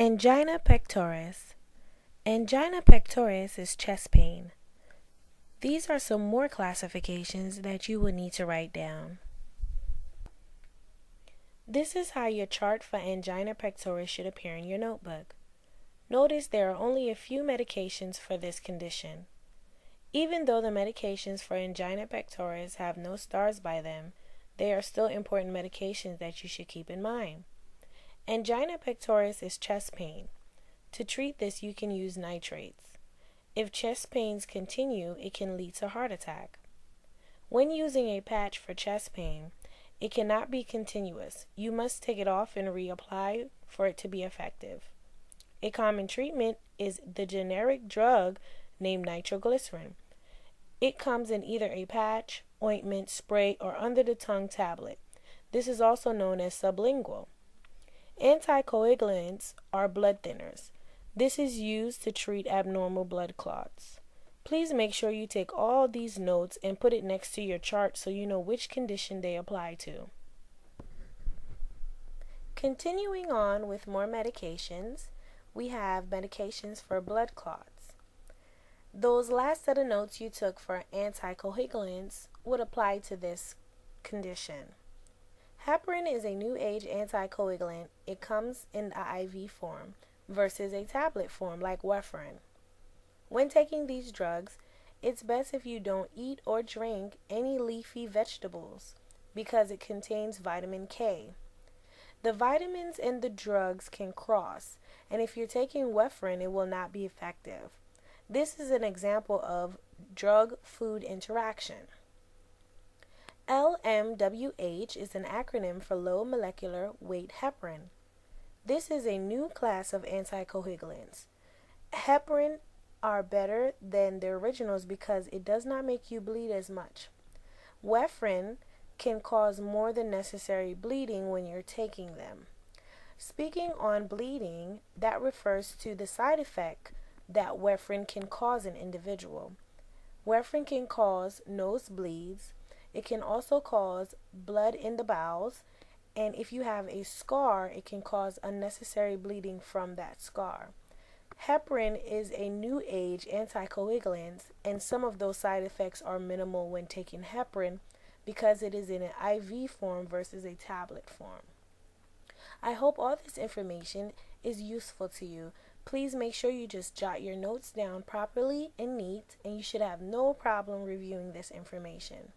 Angina pectoris. Angina pectoris is chest pain. These are some more classifications that you will need to write down. This is how your chart for angina pectoris should appear in your notebook. Notice there are only a few medications for this condition. Even though the medications for angina pectoris have no stars by them, they are still important medications that you should keep in mind. Angina pectoris is chest pain. To treat this, you can use nitrates. If chest pains continue, it can lead to heart attack. When using a patch for chest pain, it cannot be continuous. You must take it off and reapply for it to be effective. A common treatment is the generic drug named nitroglycerin. It comes in either a patch, ointment, spray, or under-the-tongue tablet. This is also known as sublingual. Anticoagulants are blood thinners. This is used to treat abnormal blood clots. Please make sure you take all these notes and put it next to your chart so you know which condition they apply to. Continuing on with more medications, we have medications for blood clots. Those last set of notes you took for anticoagulants would apply to this condition. Heparin is a new age anticoagulant. It comes in the IV form versus a tablet form like warfarin. When taking these drugs, it's best if you don't eat or drink any leafy vegetables because it contains vitamin K. The vitamins and the drugs can cross, and if you're taking warfarin, it will not be effective. This is an example of drug-food interaction. LMWH is an acronym for low molecular weight heparin. This is a new class of anticoagulants. Heparin are better than the originals because it does not make you bleed as much. Warfarin can cause more than necessary bleeding when you're taking them. Speaking on bleeding, that refers to the side effect that warfarin can cause an individual. Warfarin can cause nosebleeds. It can also cause blood in the bowels, and if you have a scar, it can cause unnecessary bleeding from that scar. Heparin is a new age anticoagulant, and some of those side effects are minimal when taking heparin because it is in an IV form versus a tablet form. I hope all this information is useful to you. Please make sure you just jot your notes down properly and neat, and you should have no problem reviewing this information.